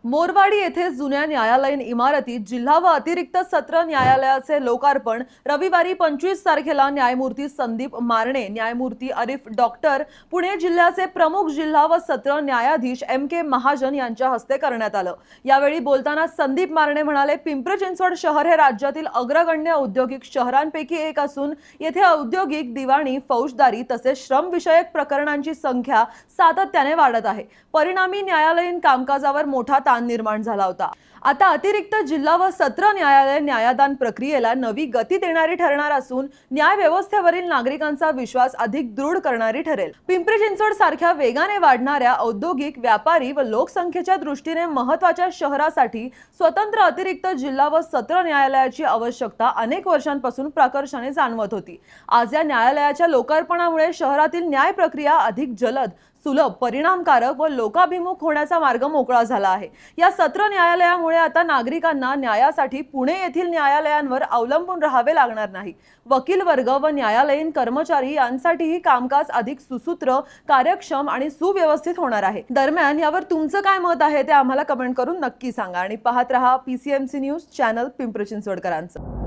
मोरवाडी येथे जुन्या न्यायालयीन इमारतीत जिल्हा व अतिरिक्त सत्र न्यायालयाचे लोकार्पण रविवारी 25 तारखेला न्यायमूर्ती संदीप मारणे, न्यायमूर्ती आरिफ डॉक्टर, पुणे जिल्ह्याचे प्रमुख जिल्हा व सत्र न्यायाधीश MK महाजन यांच्या हस्ते करण्यात आलं। यावेळी बोलताना संदीप मारणे म्हणाले, पिंपरी चिंचवड शहर हे राज्यातील अग्रगण्य औद्योगिक शहरांपैकी एक असून येथे औद्योगिक, दिवाणी, फौजदारी तसेच श्रम विषयक प्रकरणांची संख्या सातत्याने वाढत आहे। परिणामी न्यायालयीन कामकाजावर मोठा ताण निर्माण झाला होता। आता अतिरिक्त जिल्हा व सत्र न्यायालय न्यायदान प्रक्रियेला नवी गती देणारी ठरणार असून न्याय व्यवस्थेवरील नागरिकांचा विश्वास अधिक दृढ करणारी ठरेल। पिंपरी चिंचवड सारख्या वेगाने वाढणाऱ्या औद्योगिक, व्यापारी व लोकसंख्येच्या दृष्टीने महत्त्वाच्या शहरासाठी स्वतंत्र अतिरिक्त जिल्हा व सत्र न्यायालयाची आवश्यकता अनेक वर्षांपासून प्रकर्षाने जाणवत होती। आज या न्यायालयाच्या लोकार्पणामुळे शहरातील न्याय प्रक्रिया अधिक जलद, सुलभ, परिणामकारक व लोकाभिमुख होण्याचा मार्ग मोकळा झाला आहे। या सत्र न्यायालयामुळे आता नागरिकांना न्यायासाठी पुणे येथील न्यायालयांवर अवलंबून राहावे लागणार नाही। वकील वर्ग व न्यायालयीन कर्मचारी यांसाठीही कामकाज अधिक सुसूत्र, कार्यक्षम आणि सुव्यवस्थित होणार आहे। दरम्यान यावर तुमचं काय मत आहे ते आम्हाला कमेंट करून नक्की सांगा आणि पाहत रहा PCMC न्यूज चॅनल पिंपरी चिंचवडकरांचं।